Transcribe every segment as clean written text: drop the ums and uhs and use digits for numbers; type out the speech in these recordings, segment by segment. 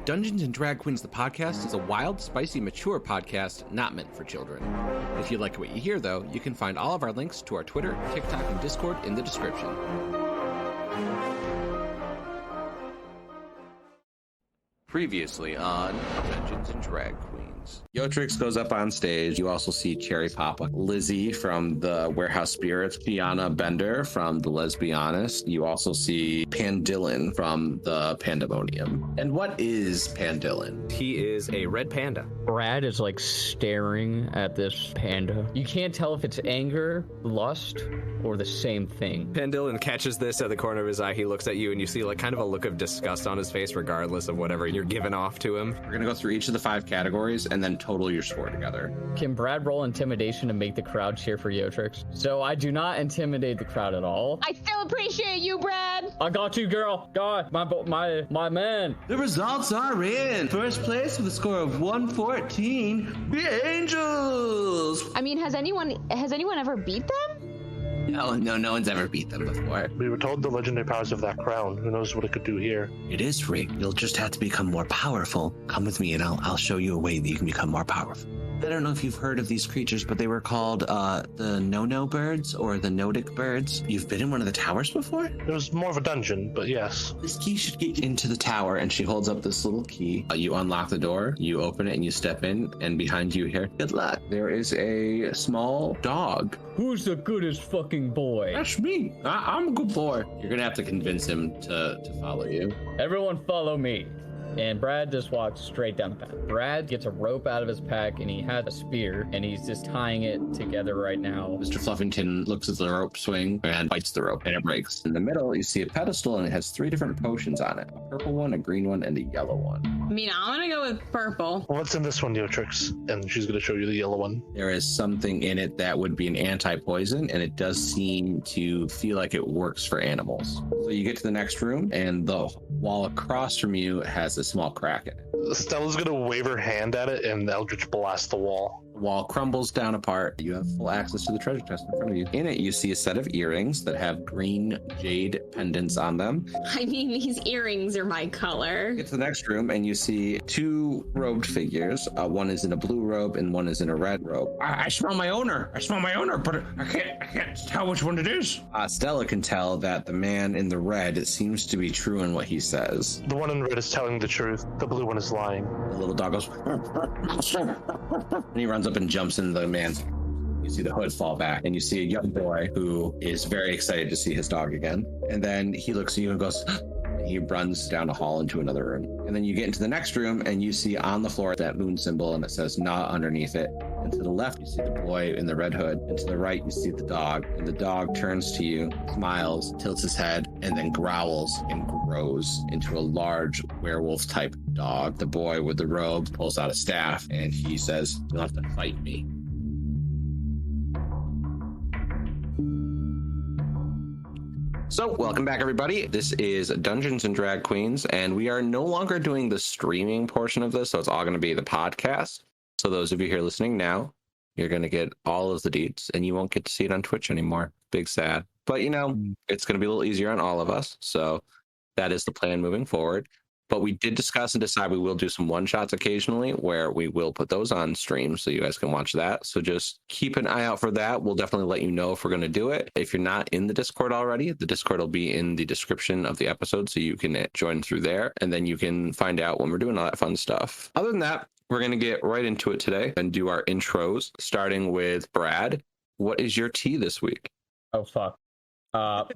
Dungeons and Drag Queens, the podcast, is a wild, spicy, mature podcast not meant for children. If you like what you hear, though, you can find all of our links to our Twitter, TikTok, and Discord in the description. Previously on Dungeons and Drag Queens. Yotrix goes up on stage. You also see Cherry Papa, Lizzie from the Warehouse Spirits, Fiona Bender from the Lesbianist. You also see Pandillin from the Pandemonium. And what is Pandillin? He is a red panda. Brad is like staring at this panda. You can't tell if it's anger, lust, or the same thing. Pandillin catches this at the corner of his eye. He looks at you and you see like kind of a look of disgust on his face regardless of whatever you're giving off to him. We're going to go through each of the 5 categories and then total your score together. Can Brad roll intimidation to make the crowd cheer for Yotrix? So I do not intimidate the crowd at all. I still appreciate you, Brad. I got you, girl. God, my man. The results are in. First place with a score of 114, the Angels. I mean, has anyone ever beat them? No one's ever beat them before. We were told the legendary powers of that crown. Who knows what it could do here? It is free. You'll just have to become more powerful. Come with me and I'll show you a way that you can become more powerful. I don't know if you've heard of these creatures, but they were called the no-no birds or the Nodic birds. You've been in one of the towers before? It was more of a dungeon, but yes. This key should get you into the tower, and she holds up this little key. You unlock the door, you open it, and you step in, and behind you here, good luck. There is a small dog. Who's the goodest fucking boy? That's me. I'm a good boy. You're gonna have to convince him to follow you. Everyone follow me. And Brad just walks straight down the path. Brad gets a rope out of his pack and he had a spear and he's just tying it together right now. Mr. Fluffington looks at the rope swing and bites the rope and it breaks. In the middle, you see a pedestal and it has 3 different potions on it. A purple one, a green one, and a yellow one. I mean, I'm gonna go with purple. What's in this one, Yotrix? And she's gonna show you the yellow one. There is something in it that would be an anti-poison, and it does seem to feel like it works for animals. So you get to the next room, and the wall across from you has a small crack in it. Stella's gonna wave her hand at it, and Eldritch blast the wall. The wall crumbles down apart. You have full access to the treasure chest in front of you. In it, you see a set of earrings that have green jade pendants on them. I mean, these earrings are my color. You get to the next room, and you see 2 robed figures. One is in a blue robe, and one is in a red robe. I smell my owner, but I can't tell which one it is. Stella can tell that the man in the red seems to be true in what he says. The one in red is telling the truth. The blue one is lying. The little dog goes, and he runs up and jumps into the man's. You see the hood fall back, and you see a young boy who is very excited to see his dog again. And then he looks at you and goes, and he runs down a hall into another room. And then you get into the next room, and you see on the floor that moon symbol, and it says "Nah" underneath it. And to the left, you see the boy in the red hood. And to the right, you see the dog. And the dog turns to you, smiles, tilts his head, and then growls and grows into a large werewolf-type dog. The boy with the robe pulls out a staff, and he says, "You'll have to fight me." So, welcome back, everybody. This is Dungeons and Drag Queens, and we are no longer doing the streaming portion of this, so it's all going to be the podcast. So those of you here listening now, you're going to get all of the deets, and you won't get to see it on Twitch anymore. Big sad. But, you know, it's going to be a little easier on all of us, so that is the plan moving forward. But we did discuss and decide we will do some one-shots occasionally where we will put those on stream so you guys can watch that. So just keep an eye out for that. We'll definitely let you know if we're going to do it. If you're not in the Discord already, the Discord will be in the description of the episode so you can join through there. And then you can find out when we're doing all that fun stuff. Other than that, we're going to get right into it today and do our intros, starting with Brad. What is your tea this week? Oh, fuck.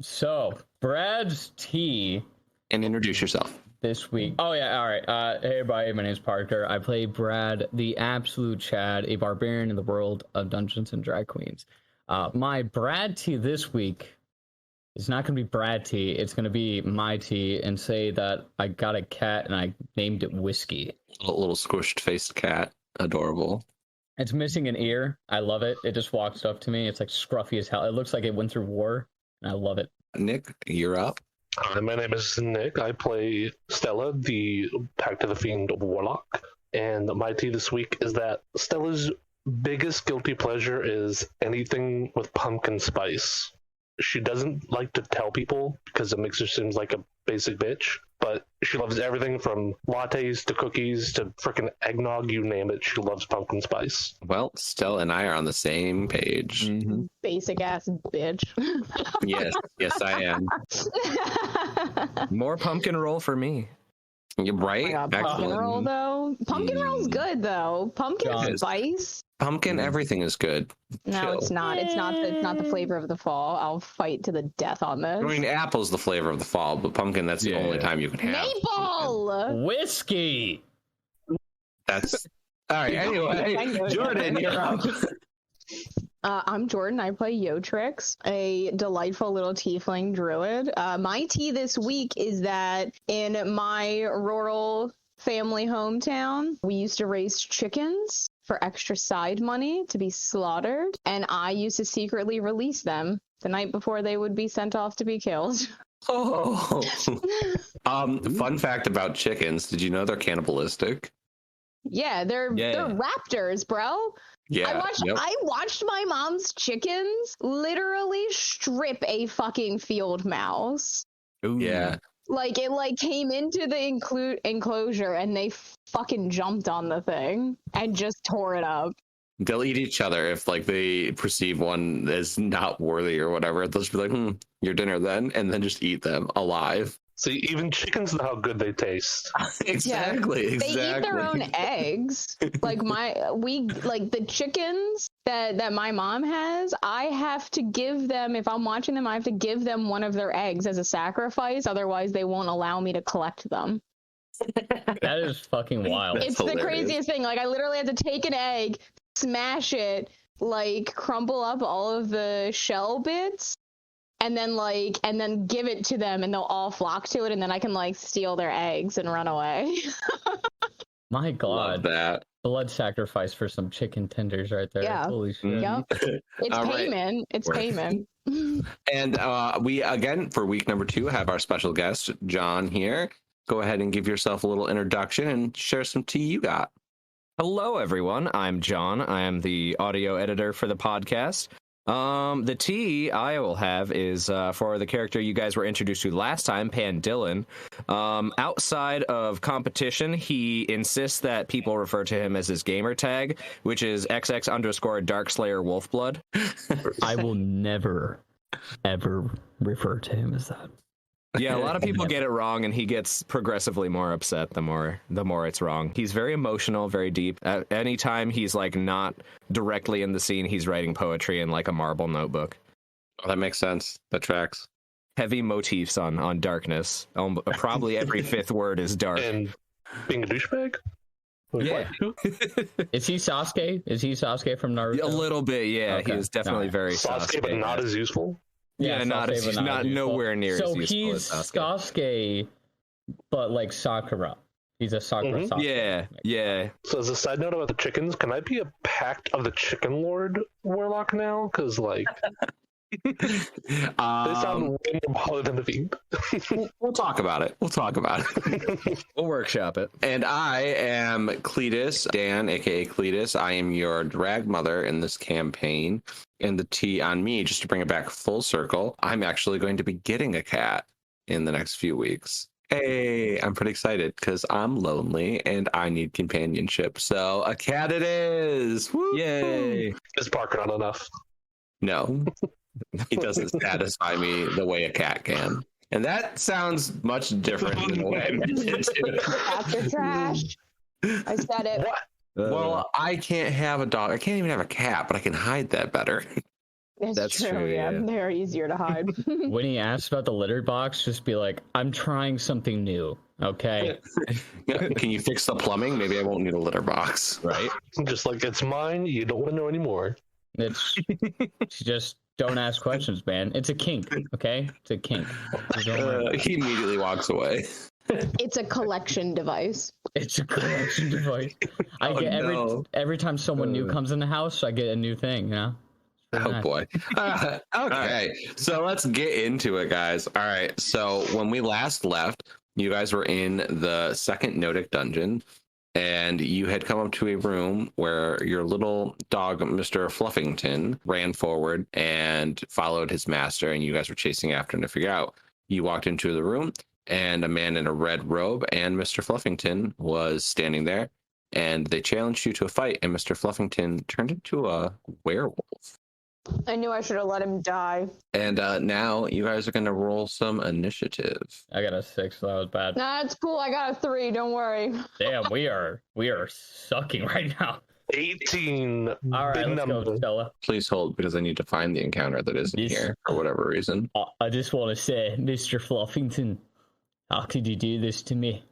So, Brad's tea. And introduce yourself. This week. Oh, yeah. All right. Hey, everybody. My name's Parker. I play Brad, the absolute Chad, a barbarian in the world of Dungeons and Drag Queens. My Brad tea this week is not going to be Brad tea. It's going to be my tea and say that I got a cat and I named it Whiskey. A little squished faced cat. Adorable. It's missing an ear. I love it. It just walks up to me. It's like scruffy as hell. It looks like it went through war and I love it. Nick, you're up. Hi, my name is Nick. I play Stella, the Pact of the Fiend Warlock. And my tea this week is that Stella's biggest guilty pleasure is anything with pumpkin spice. She doesn't like to tell people because it makes her seem like a basic bitch. but she loves everything from lattes to cookies to frickin' eggnog, you name it. She loves pumpkin spice. Well, Stella and I are on the same page. Basic ass bitch. Yes, I am. More pumpkin roll for me. You're right. Oh my God, pumpkin Excellent. roll though. Pumpkin roll's good though. Pumpkin Yes. spice. Pumpkin, everything is good. No, Chill. it's not. It's not the flavor of the fall. I'll fight to the death on this. I mean, apple's the flavor of the fall, but pumpkin, that's the Yeah. only time you can have. Maple. Whiskey. That's all right. Anyway, Jordan, you're up. I'm Jordan. I play Yotrix, a delightful little tiefling druid. My tea this week is that in my rural family hometown, we used to raise chickens for extra side money to be slaughtered, and I used to secretly release them the night before they would be sent off to be killed. Oh. Fun fact about chickens: did you know they're cannibalistic? Yeah, they're raptors, bro. Yeah. I watched my mom's chickens literally strip a fucking field mouse. Ooh. Yeah. Like it came into the enclosure and they fucking jumped on the thing and just tore it up. They'll eat each other if they perceive one as not worthy or whatever. They'll just be like, your dinner then, and then just eat them alive. See, even chickens know how good they taste. Exactly. They eat their own eggs. The chickens that my mom has, I have to give them, if I'm watching them, I have to give them one of their eggs as a sacrifice. Otherwise, they won't allow me to collect them. That is fucking wild. It's the craziest thing. I literally have to take an egg, smash it, crumble up all of the shell bits, and then give it to them, and they'll all flock to it, and then I can steal their eggs and run away. My Love God. that. Blood sacrifice for some chicken tenders right there. Yeah. Holy shit. Yep. It's All right. payment. It's payment. And we, again, for week number 2, have our special guest, John, here. Go ahead and give yourself a little introduction and share some tea you got. Hello, everyone. I'm John. I am the audio editor for the podcast. The tea I will have is for the character you guys were introduced to last time, Pan Dillon. Outside of competition, he insists that people refer to him as his gamer tag, which is XX_Darkslayer Wolfblood. I will never, ever refer to him as that. Yeah, a lot of people get it wrong, and he gets progressively more upset the more it's wrong. He's very emotional, very deep. At any time he's not directly in the scene, he's writing poetry in a marble notebook. Oh, that makes sense. That tracks. Heavy motifs on darkness. Probably every fifth word is dark. And being a douchebag? Yeah. Is he Sasuke? Is he Sasuke from Naruto? A little bit, yeah. Okay. He is definitely very Sasuke, but not as useful. Yeah, not Sasuke, as but not as useful. nowhere near So as useful he's as Sasuke. Sasuke, but like Sakura. He's a Sakura Mhm. Sasuke. Yeah. So as a side note about the chickens, can I be a Pact of the Chicken Lord warlock now? Because they sound way more baller than the Fiend. We'll talk about it. We'll workshop it. And I am Cletus, Dan, aka Cletus. I am your drag mother in this campaign. And the tea on me, just to bring it back full circle, I'm actually going to be getting a cat in the next few weeks. Hey, I'm pretty excited because I'm lonely and I need companionship. So a cat it is. Woo! Yay. Is Parker not enough? No, he doesn't satisfy me the way a cat can. And that sounds much different than the way I meant it to. After trash. I said it. What? Well, I can't have a dog. I can't even have a cat, but I can hide that better. That's true, Yeah, yeah. they're easier to hide. When he asks about the litter box, just be like, I'm trying something new, okay? Can you fix the plumbing? Maybe I won't need a litter box. Right? Just like it's mine, you don't want to know anymore. It's just don't ask questions, man. It's a kink, okay? It's a kink. Just don't worry. He immediately walks away. It's a collection device. It's a collection device. I get every time someone new comes in the house, I get a new thing, you know? Oh boy. Okay, so let's get into it, guys. All right, so when we last left, you guys were in the second Nodic dungeon, and you had come up to a room where your little dog, Mr. Fluffington, ran forward and followed his master, and you guys were chasing after him to figure out. You walked into the room, and a man in a red robe and Mr. Fluffington was standing there, and they challenged you to a fight, and Mr. Fluffington turned into a werewolf. I knew I should have let him die. And now you guys are going to roll some initiative. I got a 6, so that was bad. Nah, it's cool. I got a 3. Don't worry. Damn, we are sucking right now. 18. All right, Big let's number. go, Stella. Please hold, because I need to find the encounter that isn't Yes. here for whatever reason. I just want to say, Mr. Fluffington, how could you do this to me?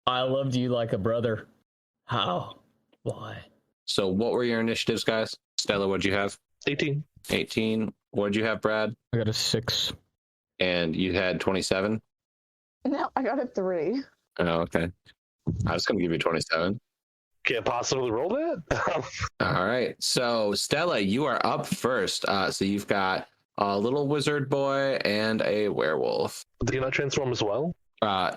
I loved you like a brother. How? Why? So what were your initiatives, guys? Stella, what'd you have? 18. 18. What'd you have, Brad? I got a 6. And you had 27? No, I got a 3. Oh, okay. I was going to give you 27. Can't possibly roll that? All right. So, Stella, you are up first. So you've got a little wizard boy and a werewolf. Did he not transform as well?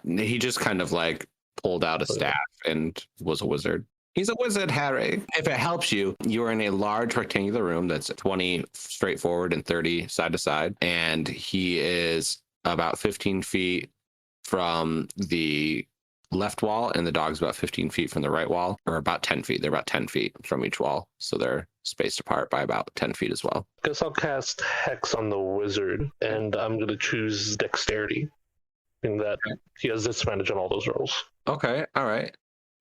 He just kind of like pulled out a staff and was a wizard. He's a wizard, Harry. If it helps you, you are in a large rectangular room that's 20 straight forward and 30 side to side. And he is about 15 feet from the left wall, and the dog's about 15 feet from the right wall, or about 10 feet. They're about 10 feet from each wall. So they're spaced apart by about 10 feet as well. Guess I'll cast Hex on the wizard, and I'm going to choose Dexterity. In that he has disadvantage on all those rolls. Okay. All right.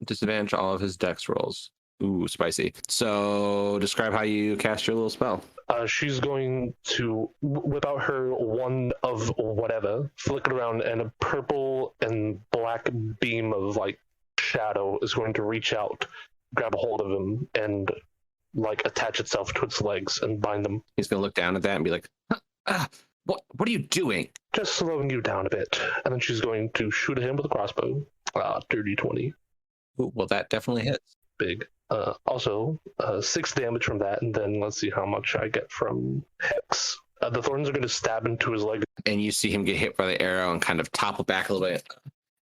Disadvantage all of his dex rolls. Ooh, spicy. So describe how you cast your little spell. She's going to whip out her wand of whatever, flick it around, and a purple and black beam of like shadow is going to reach out, grab a hold of him, and like attach itself to its legs and bind them. He's gonna look down at that and be like, what are you doing? Just slowing you down a bit. And then she's going to shoot at him with a crossbow. Dirty 20. Ooh, well, that definitely hits. Big. Also, 6 damage from that, and then let's see how much I get from Hex. The thorns are going to stab into his leg. And you see him get hit by the arrow and kind of topple back a little bit.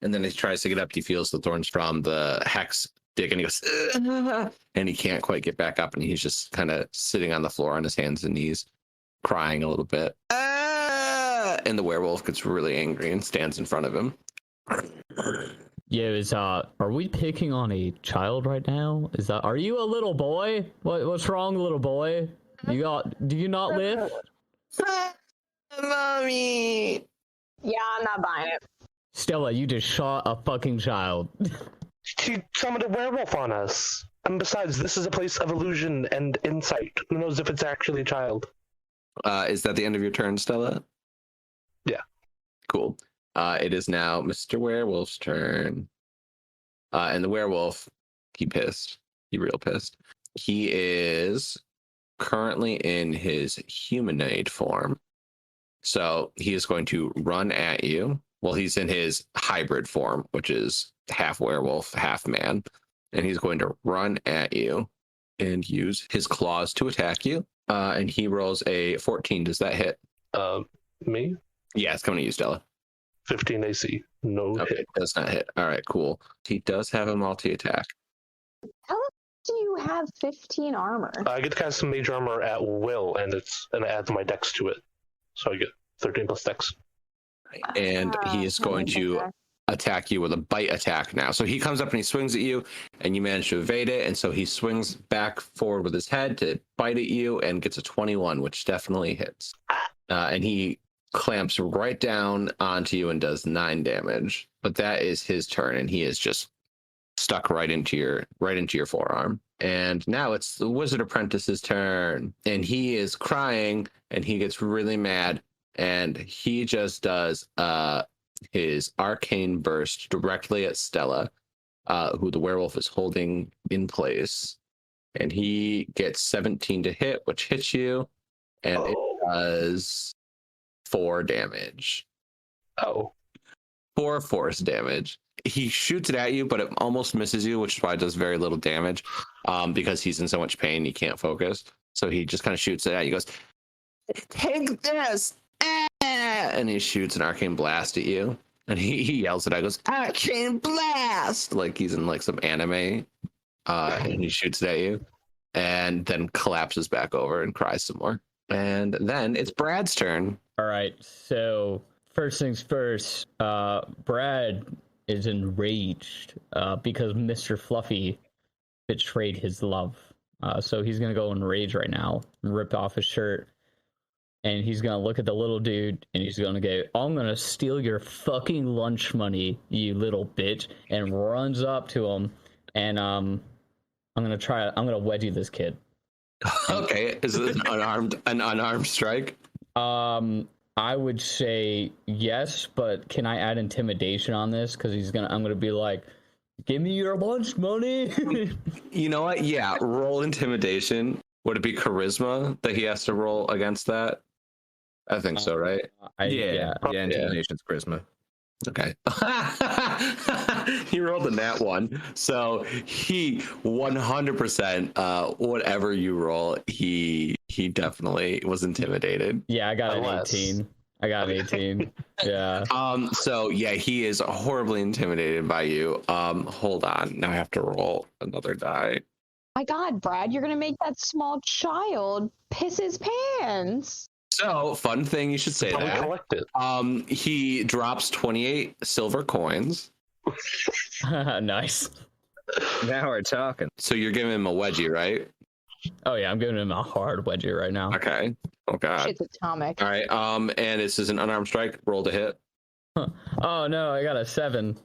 And then he tries to get up. He feels the thorns from the hex dig, and he goes, and he can't quite get back up. And he's just kind of sitting on the floor on his hands and knees, crying a little bit. And the werewolf gets really angry and stands in front of him. Yeah, are we picking on a child right now? Are you a little boy? What's wrong, little boy? Do you not live? Mommy! Yeah, I'm not buying it. Stella, you just shot a fucking child. She summoned a werewolf on us. And besides, this is a place of illusion and insight. Who knows if it's actually a child? Is that the end of your turn, Stella? Yeah. Cool. It is now Mr. Werewolf's turn. And the werewolf, he pissed. He real pissed. He is currently in his humanoid form. So he is going to run at you. Well, he's in his hybrid form, which is half werewolf, half man. And he's going to run at you and use his claws to attack you. And he rolls a 14. Does that hit? Me? Yeah, it's coming to you, Stella. 15 AC. No Okay, hit. does not hit. All right, cool. He does have a multi-attack. How do you have 15 armor? I get to cast some mage armor at will, and it adds my dex to it. So I get 13 plus dex. And he is going to attack you with a bite attack now. So he comes up and he swings at you, and you manage to evade it. And so he swings back forward with his head to bite at you and gets a 21, which definitely hits. And he clamps right down onto you and does 9 damage. But that is his turn, and he is just stuck right into your forearm. And now it's the wizard apprentice's turn, and he is crying, and he gets really mad, and he just does his arcane burst directly at Stella, who the werewolf is holding in place, and he gets 17 to hit, which hits you, and it does 4 damage. 4 force damage. He shoots it at you, but it almost misses you, which is why it does very little damage, because he's in so much pain he can't focus. So he just kind of shoots it at you. Goes, take this, and he shoots an arcane blast at you, and he yells at it. Goes, arcane blast, like he's in like some anime, and he shoots it at you, and then collapses back over and cries some more. And then it's Brad's turn. All right, so First things first, Brad is enraged because Mr. Fluffy betrayed his love. So he's going to go in rage right now, rip off his shirt, and he's going to look at the little dude, and he's going to go, I'm going to steal your fucking lunch money, you little bitch, and runs up to him, and I'm going to wedgie this kid. Okay, is it an unarmed strike? I would say yes, but can I add intimidation on this? Because I'm gonna be like, give me your lunch money. You know what? Yeah, roll intimidation. Would it be charisma that he has to roll against that? I think so, right? Yeah, intimidation's charisma. Okay. He rolled a nat 1. So he 100%, whatever you roll, he definitely was intimidated. Yeah, I got an 18. Yeah. So yeah, he is horribly intimidated by you. Hold on. Now I have to roll another die. My God, Brad, you're gonna make that small child piss his pants. So, fun thing, you should say that. Collect it. He drops 28 silver coins. Nice. Now we're talking. So you're giving him a wedgie, right? Oh yeah, I'm giving him a hard wedgie right now. Okay. Oh god. Shit's atomic. All right. And this is an unarmed strike. Roll to hit. Oh no, I got a 7.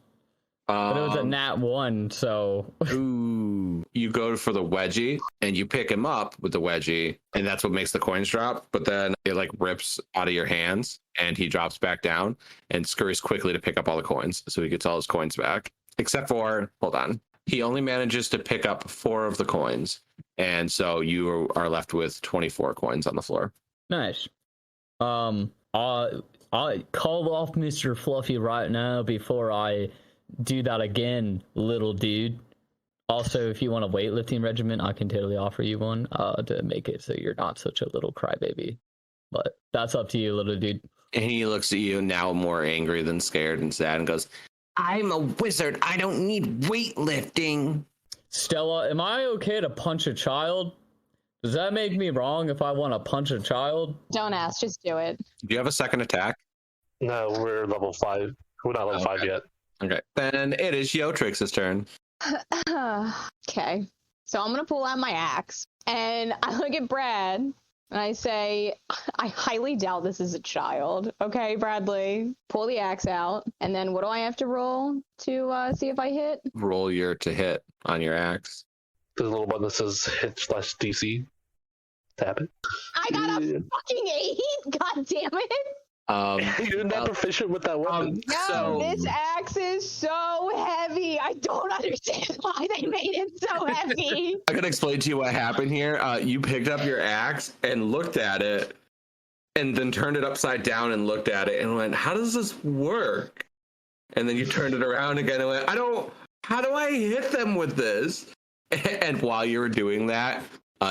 But it was a nat 1, so. Ooh. You go for the wedgie, and you pick him up with the wedgie, and that's what makes the coins drop. But then it like rips out of your hands, and he drops back down and scurries quickly to pick up all the coins, so he gets all his coins back. Except for, hold on, he only manages to pick up 4 of the coins, and so you are left with 24 coins on the floor. Nice. I call off Mr. Fluffy right now before I do that again, little dude. Also, if you want a weightlifting regimen, I can totally offer you one to make it so you're not such a little crybaby. But that's up to you, little dude. And he looks at you now more angry than scared and sad and goes, I'm a wizard. I don't need weightlifting. Stella, am I okay to punch a child? Does that make me wrong if I want to punch a child? Don't ask, just do it. Do you have a second attack? No, we're level 5. We're not level 5 yet. Okay. Then it is Yotrix's turn. Okay. So I'm going to pull out my axe and I look at Brad and I say, I highly doubt this is a child. Okay, Bradley, pull the axe out. And then what do I have to roll to see if I hit? Roll your to hit on your axe. There's a little button that says hit/DC. Tap it. I got a fucking 8. God damn it. You're not proficient with that weapon. No, this axe is so heavy. I don't understand why they made it so heavy. I can explain to you what happened here. You picked up your axe and looked at it, and then turned it upside down and looked at it and went, how does this work? And then you turned it around again and went, how do I hit them with this? And while you were doing that,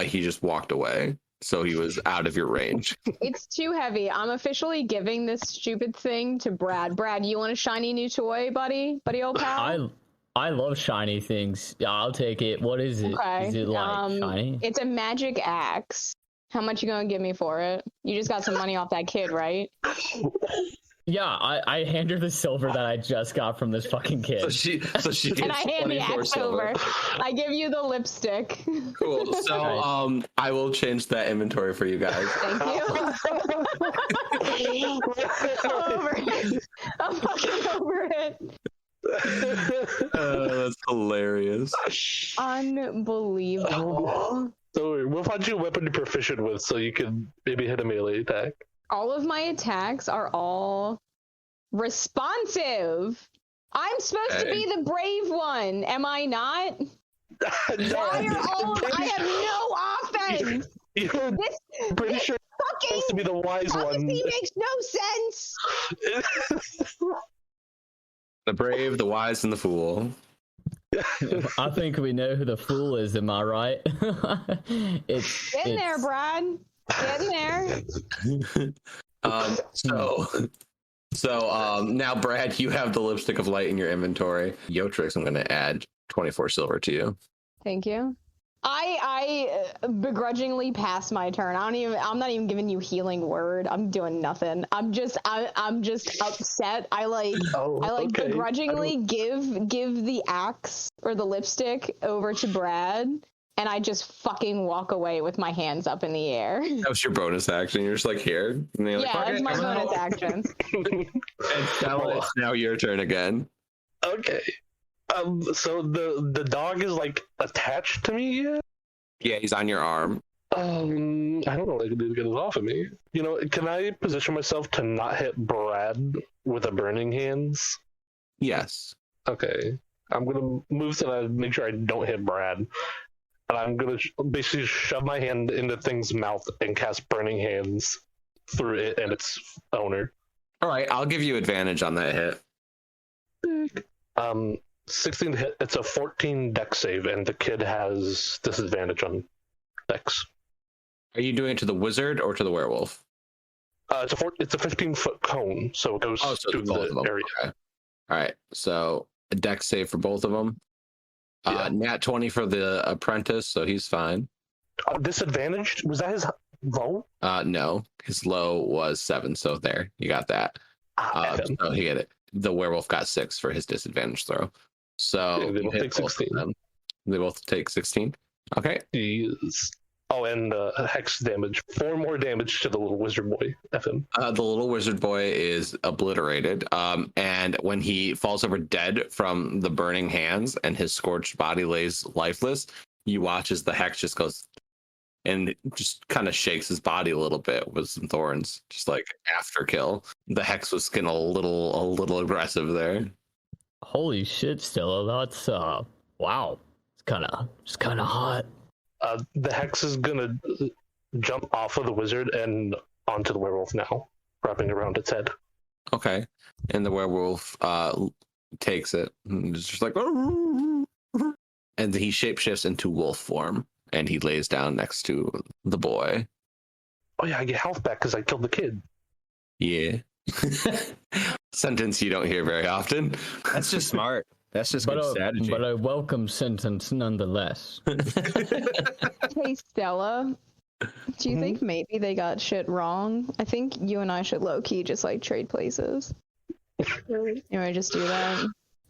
he just walked away. So he was out of your range. It's too heavy. I'm officially giving this stupid thing to Brad. Brad, you want a shiny new toy, buddy? Buddy old pal? I love shiny things. Yeah, I'll take it. What is it? Okay. Is it like shiny? It's a magic axe. How much you gonna give me for it? You just got some money off that kid, right? Yeah, I hand her the silver that I just got from this fucking kid. So she gets and I hand the axe silver. over. I give you the lipstick. Cool. So I will change that inventory for you guys. Thank you. I'm over it. I'm fucking over it. That's hilarious. Unbelievable. Don't worry, we'll find you a weapon you're proficient with so you can maybe hit a melee attack. All of my attacks are all responsive. I'm supposed to be the brave one, am I not? Why are all I have no offense. You're pretty sure you're supposed to be the wise one. Makes no sense. The brave, the wise, and the fool. I think we know who the fool is, am I right? Get in there, Brad. Get in there. So now, Brad, you have the lipstick of light in your inventory. Yotrix, I'm going to add 24 silver to you. Thank you. I begrudgingly pass my turn. I'm not even giving you healing word. I'm doing nothing. I'm just upset. I Okay. begrudgingly give the axe or the lipstick over to Brad, and I just fucking walk away with my hands up in the air. That was your bonus action. You're just like here. And you're like, Yeah, that's "Okay, my I'm out." bonus action. And Stella, it's now your turn again. Okay. So the dog is like attached to me yet? Yeah, he's on your arm. I don't know what I can do to get it off of me. You know, can I position myself to not hit Brad with a burning hands? Yes. Okay. I'm gonna move so that I make sure I don't hit Brad. And I'm gonna basically shove my hand into thing's mouth and cast burning hands through it and its owner. All right, I'll give you advantage on that hit. 16 to hit. It's a 14 dex save, and the kid has disadvantage on dex. Are you doing it to the wizard or to the werewolf? It's a 15-foot cone, so it goes to both of them. the area. Okay. All right, so a dex save for both of them. Yeah. Nat 20 for the apprentice, so he's fine. Disadvantaged? Was that his low? No, his low was 7, so there, you got that. So he had it. The werewolf got 6 for his disadvantage throw. So Yeah, they both take 16. They both take 16. Okay. Jeez. Oh, and hex damage. 4 more damage to the little wizard boy. FM. The little wizard boy is obliterated. And when he falls over dead from the burning hands and his scorched body lays lifeless, you watch as the hex just goes and it just kind of shakes his body a little bit with some thorns, just like after kill. The hex was getting a little aggressive there. Holy shit, Stella, that's wow. It's kind of hot. The hex is gonna jump off of the wizard and onto the werewolf now, wrapping around its head. Okay. And the werewolf takes it and it's just like, and he shapeshifts into wolf form and he lays down next to the boy. Oh yeah, I get health back because I killed the kid. Yeah. Sentence you don't hear very often. That's just smart. That's just good strategy. But a welcome sentence nonetheless. Hey, Stella, do you think maybe they got shit wrong? I think you and I should low-key just, like, trade places. You want to just do that?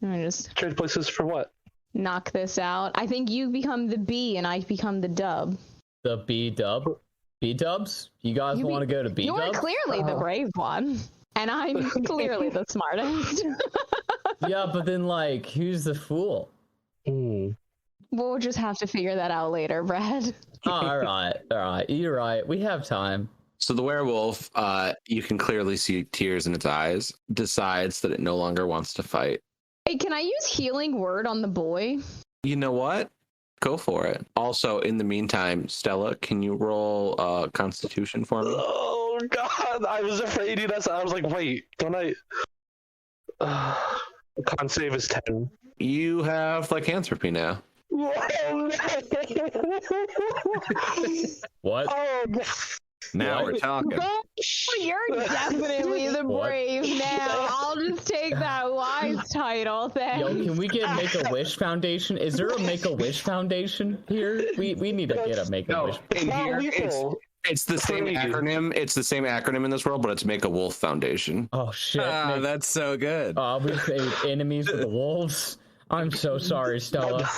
You want to just Trade places for what? knock this out? I think you become the B and I become the dub. The B-dub? B-dubs? You guys want to go to B-dubs? You're clearly the brave one, and I'm clearly the smartest. Yeah, but then, like, who's the fool? We'll just have to figure that out later, Brad. Oh, all right. You're right. We have time. So the werewolf, you can clearly see tears in its eyes, decides that it no longer wants to fight. Hey, can I use healing word on the boy? You know what? Go for it. Also, in the meantime, Stella, can you roll Constitution for me? Oh god, I was afraid I was like, wait, don't I? Con save is 10. You have lycanthropy now. What? Oh, Now we're talking. You're definitely the brave now. I'll just take that wise title, thanks. Yo, can we get Make-A-Wish Foundation? Is there a Make-A-Wish Foundation here? We need to get a Make-A-Wish. In here, it's the same acronym. It's the same acronym in this world, but it's Make a Wolf Foundation. Oh shit! That's so good. We made enemies of the wolves. I'm so sorry, Stella.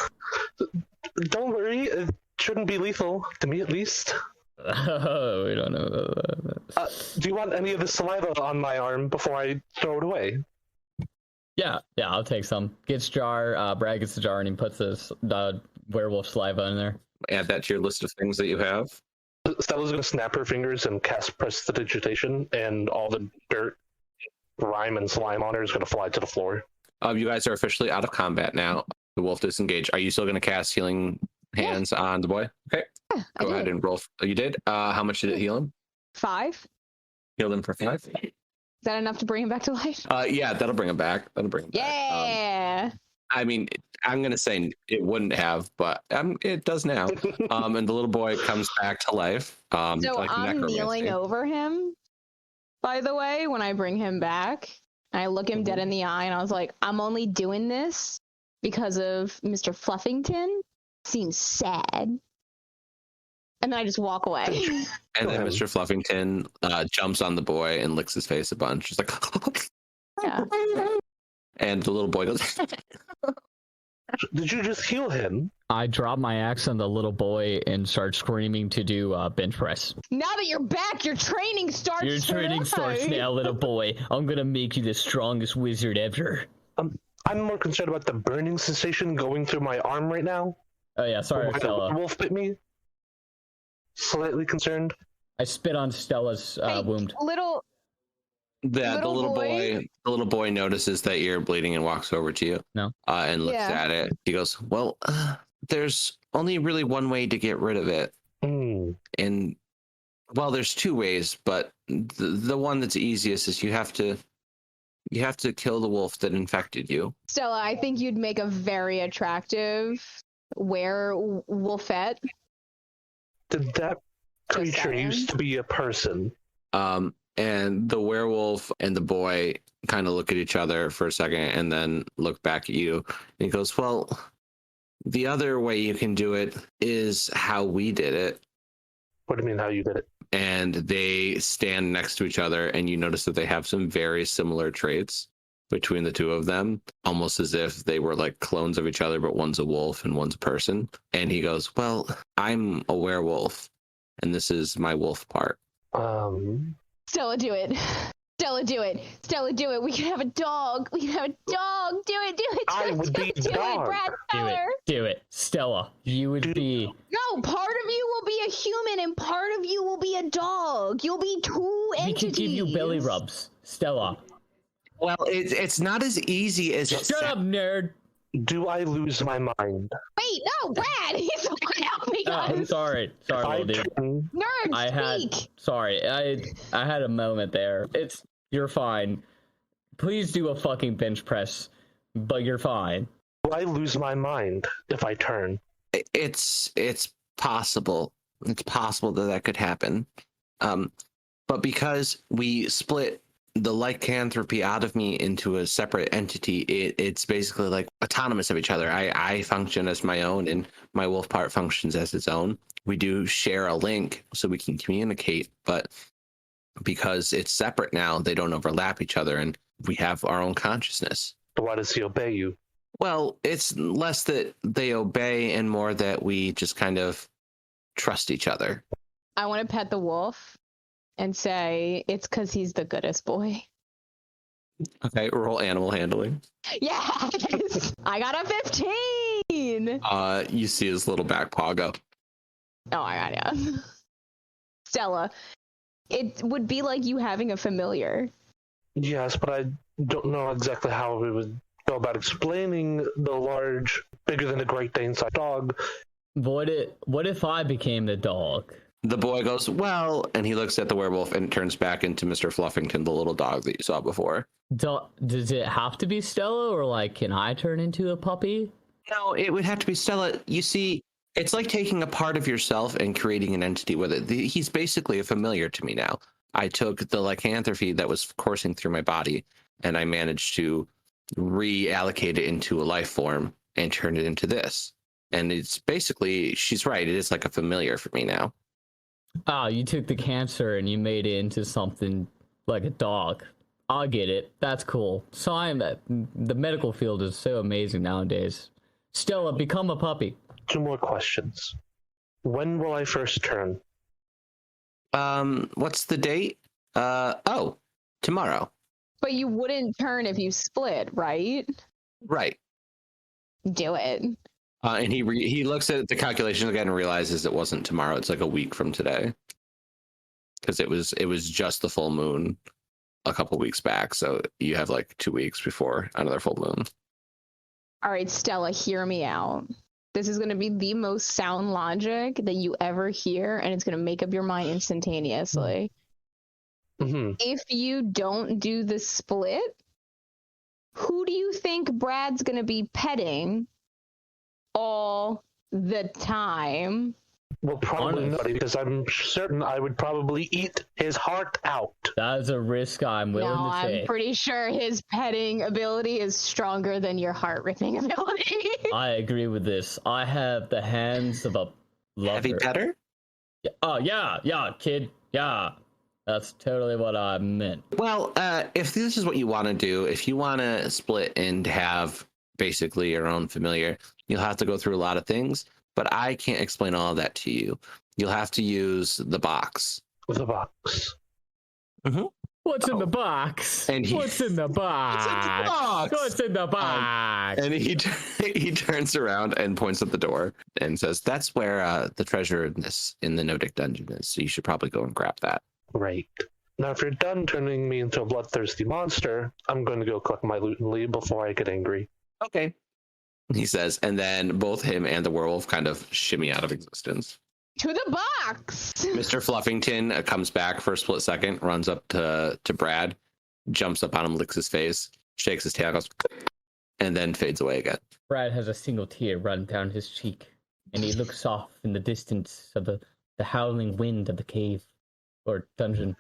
Don't worry, it shouldn't be lethal, to me at least. Oh, we don't know. Do you want any of the saliva on my arm before I throw it away? Yeah, I'll take some. Gets jar, Brad gets the jar and he puts this werewolf saliva in there. Add that to your list of things that you have. Stella's gonna snap her fingers and cast Prestidigitation, and all the dirt, grime, and slime on her is gonna fly to the floor. You guys are officially out of combat now. The wolf disengaged. Are you still going to cast healing hands on the boy? Okay. Yeah, Go ahead and roll. You did? How much did it heal him? 5. Healed him for 5? Is that enough to bring him back to life? Yeah, that'll bring him back. Yeah. I mean, I'm going to say it wouldn't have, but it does now. And the little boy comes back to life. So like I'm kneeling over him, by the way, when I bring him back. And I look him dead in the eye and I was like, I'm only doing this because of Mr. Fluffington. seems sad. And then I just walk away. And then Mr. Fluffington jumps on the boy and licks his face a bunch. He's like, Yeah. and the little boy goes, Did you just heal him? I drop my axe on the little boy and start screaming to do bench press. Now that you're back, your training starts. Your training starts tonight. now, little boy. I'm gonna make you the strongest wizard ever. I'm more concerned about the burning sensation going through my arm right now. Oh yeah, sorry, Why Stella. the wolf bit me. Slightly concerned. I spit on Stella's Hey, wound. Little. the little boy notices that you're bleeding and walks over to you. No. And looks Yeah. at it. He goes, well, there's only really one way to get rid of it. And well, there's two ways, but the one that's easiest is you have to kill the wolf that infected you. Stella, I think you'd make a very attractive werewolfette. Did that creature saying. used to be a person? And the werewolf and the boy kind of look at each other for a second and then look back at you. And he goes, well, the other way you can do it is how we did it. What do you mean how you did it? And they stand next to each other, and you notice that they have some very similar traits between the two of them, almost as if they were like clones of each other, but one's a wolf and one's a person. And he goes, well, I'm a werewolf, and this is my wolf part. Stella, do it. Stella, do it. Stella, do it. We can have a dog. We can have a dog. Do it. Do it. Do I it. would do be it. a Do it, dog. Brad Do it. Teller. Do it. Stella, you would be... No, part of you will be a human and part of you will be a dog. You'll be two We entities. could give you belly rubs. Stella. Well, it's not as easy as it Shut up, nerd! Do I lose my mind? Wait, no, Brad. He's the one helping Oh, us. I'm sorry. Sorry, I little dude. turn, Nerd, speak. Sorry, I had a moment there. You're fine. Please do a fucking bench press, but you're fine. do I lose my mind if I turn? it's possible. It's possible that could happen. But because we split the lycanthropy out of me into a separate entity, it's basically like autonomous of each other. I function as my own, and my wolf part functions as its own. We do share a link so we can communicate, but because it's separate now, they don't overlap each other, and we have our own consciousness. Why does he obey you? Well, it's less that they obey and more that we just kind of trust each other. I want to pet the wolf and say it's because he's the goodest boy. Okay, roll animal handling. Yes! I got a 15! You see his little back paw go. Oh my god, yeah. Stella, it would be like you having a familiar. Yes, but I don't know exactly how we would go about explaining the large, bigger than a Great Dane sized dog. What if I became the dog? The boy goes, well, and he looks at the werewolf and turns back into Mr. Fluffington, the little dog that you saw before. Does it have to be Stella, or like, can I turn into a puppy? No, it would have to be Stella. You see, it's like taking a part of yourself and creating an entity with it. He's basically a familiar to me now. I took the lycanthropy that was coursing through my body, and I managed to reallocate it into a life form and turn it into this. And it's basically, she's right, it is like a familiar for me now. Oh, you took the cancer and you made it into something like a dog. I get it. That's cool. The medical field is so amazing nowadays. Stella, become a puppy. 2 more questions. When will I first turn? What's the date? Tomorrow. But you wouldn't turn if you split, right? Right. Do it. And he looks at the calculations again and realizes it wasn't tomorrow. It's like a week from today, because it was just the full moon a couple weeks back. So you have like 2 weeks before another full moon. All right, Stella, hear me out. This is going to be the most sound logic that you ever hear, and it's going to make up your mind instantaneously. Mm-hmm. If you don't do the split, who do you think Brad's going to be petting all the time? Well, probably Honest. not, because I'm certain I would probably eat his heart out. That's a risk I'm willing No, to I'm take. pretty sure his petting ability is stronger than your heart ripping ability. I agree with this. I have the hands of a lover. Heavy petter? Oh, yeah, kid. Yeah. That's totally what I meant. Well, if this is what you want to do, if you want to split and have basically your own familiar, you'll have to go through a lot of things, but I can't explain all of that to you. You'll have to use the box. The box. What's in the box? And What's in the box? What's in the box? And he turns around and points at the door and says, "That's where the treasure in the Nodic dungeon is. So you should probably go and grab that." Right. Now, if you're done turning me into a bloodthirsty monster, I'm going to go collect my loot and leave before I get angry. Okay. He says, and then both him and the werewolf kind of shimmy out of existence. To the box. Mr. Fluffington comes back for a split second, runs up to Brad, jumps up on him, licks his face, shakes his tail, goes, and then fades away again. Brad has a single tear run down his cheek, and he looks off in the distance of the howling wind of the cave or dungeon.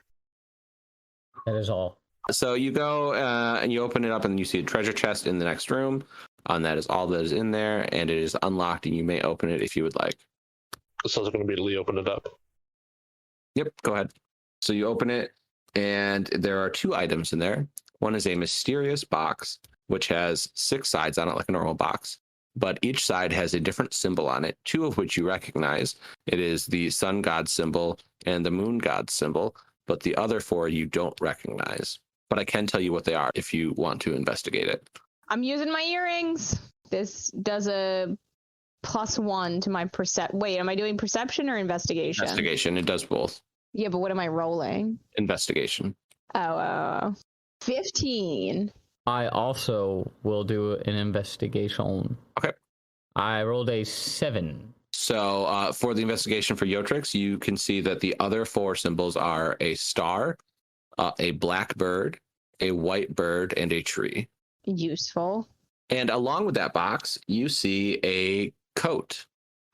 That is all. So you go and you open it up, and you see a treasure chest in the next room. And that is all that is in there, and it is unlocked, and you may open it if you would like. So it's going to immediately open it up. Yep, go ahead. So you open it, and there are 2 items in there. One is a mysterious box, which has 6 sides on it, like a normal box. But each side has a different symbol on it, 2 of which you recognize. It is the sun god symbol and the moon god symbol, but the other 4 you don't recognize. But I can tell you what they are if you want to investigate it. I'm using my earrings. This does a +1 to my Wait, am I doing perception or investigation? Investigation. It does both. Yeah, but what am I rolling? Investigation. Oh, 15. I also will do an investigation. Okay. I rolled a 7. So for the investigation for Yotrix, you can see that the other 4 symbols are a star, a black bird, a white bird, and a tree. Useful. And along with that box, you see a coat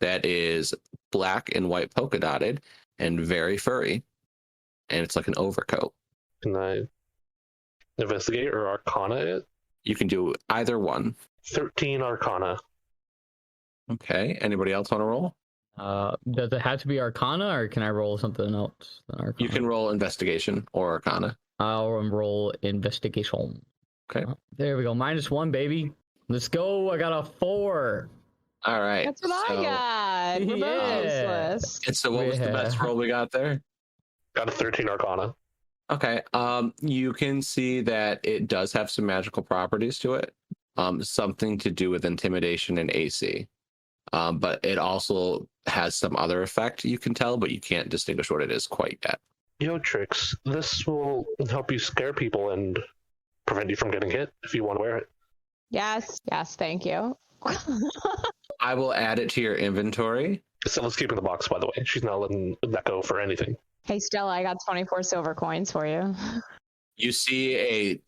that is black and white polka dotted and very furry. And it's like an overcoat. Can I investigate or arcana it? You can do either one. 13 arcana. Okay. Anybody else want to roll? Does it have to be Arcana, or can I roll something else than Arcana? You can roll investigation or arcana. I'll roll investigation. Okay. There we go. -1, baby. Let's go. I got a 4. All right. That's what I got. We're both Yeah. useless. And so what was the best roll we got there? Got a 13 arcana. Okay. You can see that it does have some magical properties to it. Something to do with intimidation and AC. But it also has some other effect you can tell, but you can't distinguish what it is quite yet. Yotrix, this will help you scare people and prevent you from getting hit if you want to wear it. Yes, thank you. I will add it to your inventory. Stella's keeping the box, by the way. She's not letting that go for anything. Hey, Stella, I got 24 silver coins for you. You see a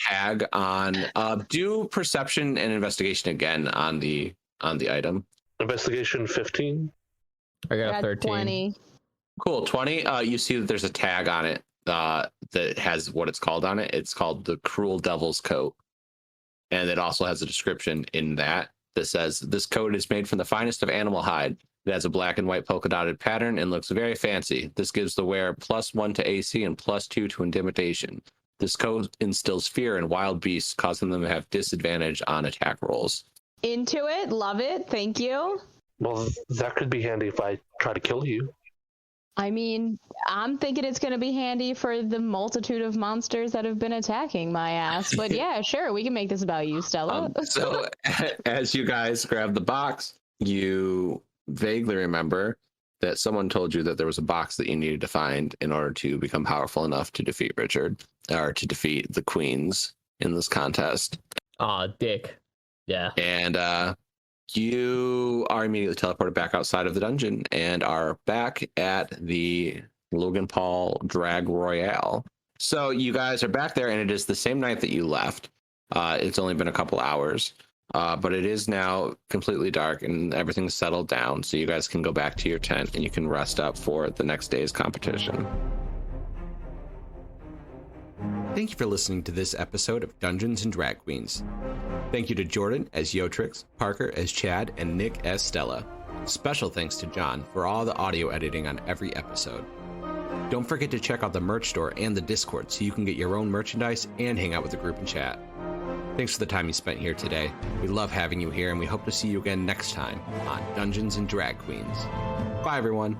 tag on. Do perception and investigation again on the item. Investigation 15. I got a Got 13. 20. Cool. 20. You see that there's a tag on it that has what it's called on it. It's called the Cruel Devil's Coat. And it also has a description in that says, "This coat is made from the finest of animal hide. It has a black and white polka dotted pattern and looks very fancy. This gives the wearer +1 to AC and +2 to intimidation. This coat instills fear in wild beasts, causing them to have disadvantage on attack rolls." Into it. Love it. Thank you. Well, that could be handy if I try to kill you. I mean, I'm thinking it's going to be handy for the multitude of monsters that have been attacking my ass. But yeah, sure, we can make this about you, Stella. So as you guys grab the box, you vaguely remember that someone told you that there was a box that you needed to find in order to become powerful enough to defeat Richard, or to defeat the queens in this contest. Aw, dick. Yeah. And you are immediately teleported back outside of the dungeon and are back at the Logan Paul Drag Royale. So you guys are back there, and it is the same night that you left. It's only been a couple hours. But it is now completely dark and everything's settled down, so you guys can go back to your tent and you can rest up for the next day's competition. Thank you for listening to this episode of Dungeons and Drag Queens. Thank you to Jordan as Yotrix, Parker as Chad, and Nick as Stella. Special thanks to John for all the audio editing on every episode. Don't forget to check out the merch store and the Discord so you can get your own merchandise and hang out with the group and chat. Thanks for the time you spent here today. We love having you here, and we hope to see you again next time on Dungeons and Drag Queens. Bye, everyone.